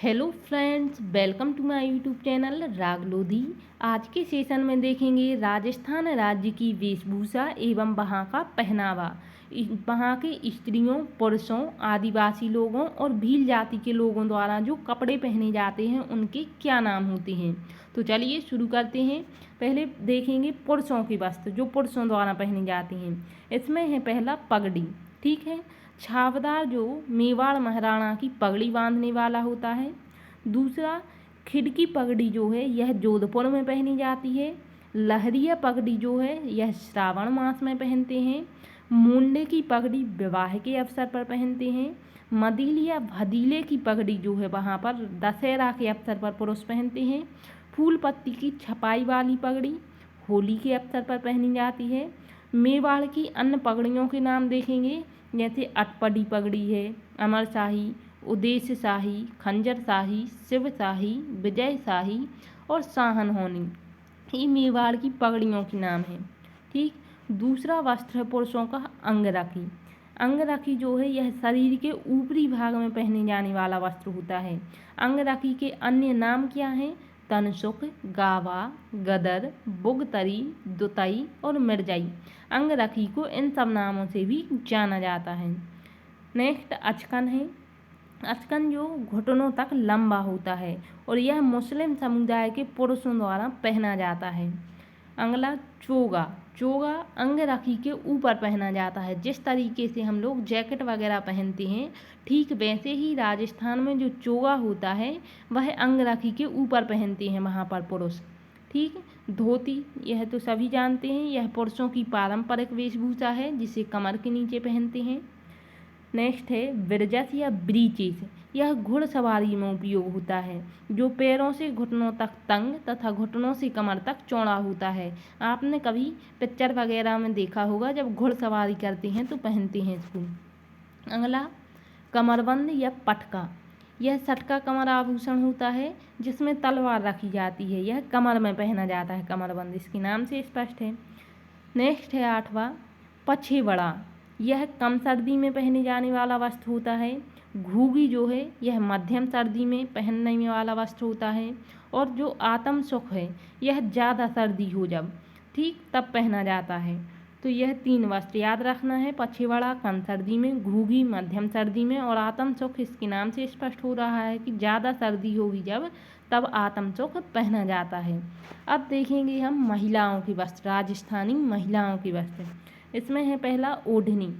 Hello friends, welcome to my YouTube channel Raag Lodhi. आज के session में देखेंगे राजस्थान राज्य की वेशभूषा एवं वहाँ का पहनावा। वहाँ के स्त्रियों, पुरुषों, आदिवासी लोगों और भील जाति के लोगों द्वारा जो कपड़े पहने जाते हैं उनके क्या नाम होते हैं। तो चलिए शुरू करते हैं। पहले देखेंगे पुरुषों के वस्त्र जो पुरुषों द्वारा पहने जाते हैं। इसमें है पहला पगड़ी, ठीक है। छावदार जो मेवाड़ महाराणा की पगड़ी बांधने वाला होता है। दूसरा, खिड़की पगड़ी जो है यह जोधपुर में पहनी जाती है। लहरिया पगड़ी जो है यह श्रावण मास में पहनते हैं। मुंडे की पगड़ी विवाह के अवसर पर पहनते हैं। मदील या भदीले की पगड़ी जो है वहाँ पर दशहरा के अवसर पर पुरुष पहनते हैं। फूल पत्ती की छपाई वाली पगड़ी होली के अवसर पर पहनी जाती है। मेवाड़ की अन्य पगड़ियों के नाम देखेंगे, जैसे अटपडी पगड़ी है, अमर शाही, उदेश शाही, खंजर शाही, शिव शाही, विजय शाही और साहन होनी। ये मेवाड़ की पगड़ियों के नाम हैं, ठीक। दूसरा वस्त्र है पुरुषों का अंगरखी। अंगरखी जो है यह शरीर के ऊपरी भाग में पहने जाने वाला वस्त्र होता है। अंगरखी के अन्य नाम क्या हैं? तनसुक, गावा, गदर, बुगतरी, दुतई और मिर्जई। अंगरखी को इन सब नामों से भी जाना जाता है। नेक्स्ट अचकन है। अचकन जो घुटनों तक लंबा होता है और यह मुस्लिम समुदाय के पुरुषों द्वारा पहना जाता है। अगला चोगा। चोगा अंगरखी के ऊपर पहना जाता है। जिस तरीके से हम लोग जैकेट वगैरह पहनते हैं, ठीक वैसे ही राजस्थान में जो चोगा होता है वह अंगरखी के ऊपर पहनते हैं वहाँ पर पुरुष, ठीक। धोती, यह तो सभी जानते हैं, यह पुरुषों की पारंपरिक वेशभूषा है जिसे कमर के नीचे पहनते हैं। नेक्स्ट है बिरजस या ब्रीचेस। यह घुड़सवारी में उपयोग होता है, जो पैरों से घुटनों तक तंग तथा घुटनों से कमर तक चौड़ा होता है। आपने कभी पिक्चर वगैरह में देखा होगा, जब घुड़सवारी करते हैं तो पहनते हैं इसको। अगला कमरबंद या पटका। यह सटका कमर आभूषण होता है जिसमें तलवार रखी जाती है। यह कमर में पहना जाता है, कमरबंद इसके नाम से स्पष्ट है। नेक्स्ट है आठवां पछेवड़ा। यह कम सर्दी में पहने जाने वाला वस्त्र होता है। घूगी जो है यह मध्यम सर्दी में पहनने वाला वस्त्र होता है। और जो आत्म सुख है यह ज़्यादा सर्दी हो जब, ठीक, तब पहना जाता है। तो यह 3 वस्त्र याद रखना है। पछेवड़ा कम सर्दी में, घूगी मध्यम सर्दी में और आत्म सुख इसके नाम से स्पष्ट हो रहा है कि ज़्यादा सर्दी होगी जब, तब आत्म सुख पहना जाता है। अब देखेंगे हम महिलाओं की वस्त्र, राजस्थानी महिलाओं की वस्त्र। इसमें है पहला ओढ़नी।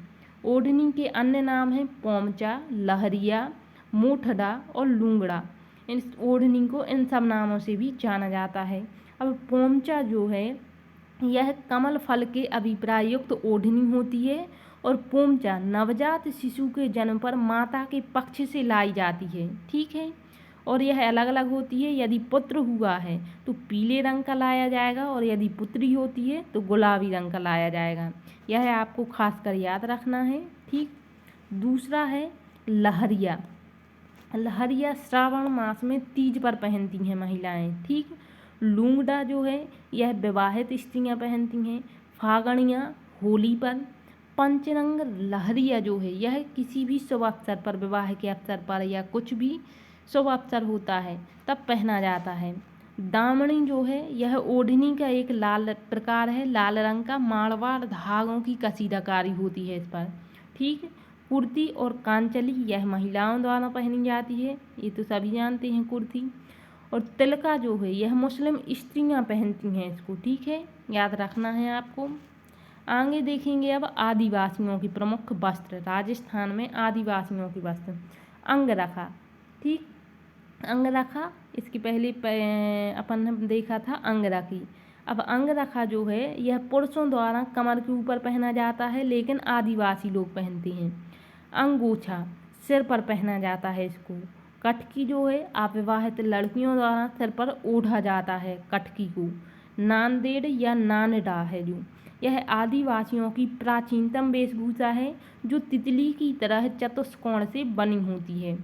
ओढ़नी के अन्य नाम हैं पोमचा, लहरिया, मोठड़ा और लूंगड़ा। इस ओढ़नी को इन सब नामों से भी जाना जाता है। अब पोमचा जो है यह कमल फल के अभिप्राय युक्त ओढ़नी होती है और पोमचा नवजात शिशु के जन्म पर माता के पक्ष से लाई जाती है, ठीक है। और यह अलग अलग होती है। यदि पुत्र हुआ है तो पीले रंग का लाया जाएगा और यदि पुत्री होती है तो गुलाबी रंग का लाया जाएगा। यह आपको खासकर याद रखना है, ठीक। दूसरा है लहरिया। लहरिया श्रावण मास में तीज पर पहनती हैं महिलाएं, ठीक। लूंगड़ा जो है यह विवाहित स्त्रियां पहनती हैं। फागणियाँ होली पर। पंचरंग लहरिया जो है यह किसी भी शुभ अवसर पर, विवाह के अवसर पर या कुछ भी शुभ अवसर होता है तब पहना जाता है। दामनी जो है यह ओढ़नी का एक लाल प्रकार है, लाल रंग का मारवाड़ धागों की कसीदाकारी होती है इस पर, ठीक। कुर्ती और कांचली यह महिलाओं द्वारा पहनी जाती है, ये तो सभी जानते हैं कुर्ती। और तिलका जो है यह मुस्लिम स्त्रियां पहनती हैं इसको, ठीक है, याद रखना है आपको। आगे देखेंगे अब आदिवासियों की प्रमुख वस्त्र। राजस्थान में आदिवासियों की वस्त्र। अंगरखा, ठीक। अंगरखा इसके पहले अपन ने देखा था अंगरखी। अब अंगरखा जो है यह पुरुषों द्वारा कमर के ऊपर पहना जाता है, लेकिन आदिवासी लोग पहनते हैं। अंगोछा सिर पर पहना जाता है इसको। कटकी जो है अविवाहित लड़कियों द्वारा सिर पर ओढ़ा जाता है कटकी को। नांदेड़ या नानडा है जो, यह आदिवासियों की प्राचीनतम वेशभूषा है जो तितली की तरह चतुष्कोण से बनी होती है।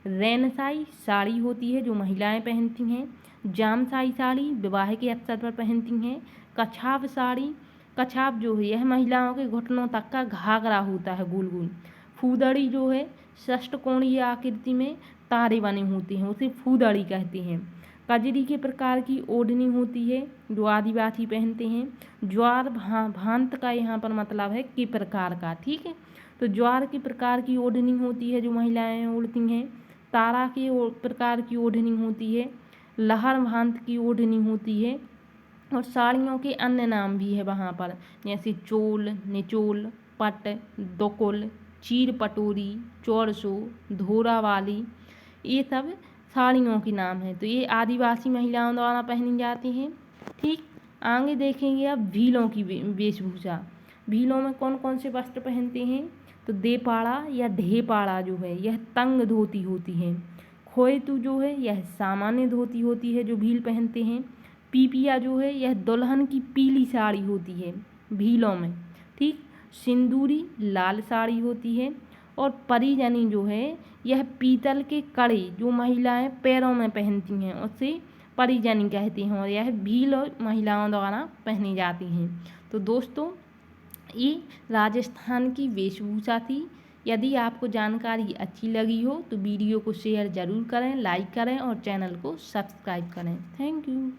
रैनसाई साड़ी होती है जो महिलाएं पहनती हैं। जामसाई साड़ी विवाह के अवसर पर पहनती हैं। कछाव साड़ी, कछाव जो है यह महिलाओं के घुटनों तक का घाघरा होता है गोल गोल। फूदड़ी जो है षष्ठकोणीय आकृति में तारे बने होते हैं, उसे फूदड़ी कहते हैं। कजरी के प्रकार की ओढ़नी होती है जो आदिवासी पहनते हैं। ज्वार भांत का यहाँ पर मतलब है कि प्रकार का, ठीक है। तो ज्वार के प्रकार की ओढ़नी होती है जो महिलाएं ओढ़ती हैं। तारा के प्रकार की ओढ़नी होती है। लहर भांत की ओढ़नी होती है। और साड़ियों के अन्य नाम भी है वहाँ पर, जैसे चोल, निचोल, पट, दोकुल, चीर पटोरी, चौरसो, धोरा वाली, ये सब साड़ियों के नाम हैं। तो ये आदिवासी महिलाओं द्वारा पहनी जाती हैं। ठीक, आगे देखेंगे अब भीलों की वेशभूषा। भीलों में कौन कौन से वस्त्र पहनते हैं? तो देपाड़ा या ढेपाड़ा जो है यह तंग धोती होती है। खोएतु जो है यह सामान्य धोती होती है जो भील पहनते हैं। पीपिया जो है यह दुल्हन की पीली साड़ी होती है भीलों में, ठीक। सिंदूरी लाल साड़ी होती है। और परिजनी जो है यह पीतल के कड़े जो महिलाएं पैरों में पहनती हैं उसे परिजनी कहते हैं, और यह भील और महिलाओं द्वारा पहनी जाती हैं। तो दोस्तों, ये राजस्थान की वेशभूषा थी। यदि आपको जानकारी अच्छी लगी हो तो वीडियो को शेयर ज़रूर करें, लाइक करें और चैनल को सब्सक्राइब करें। Thank you.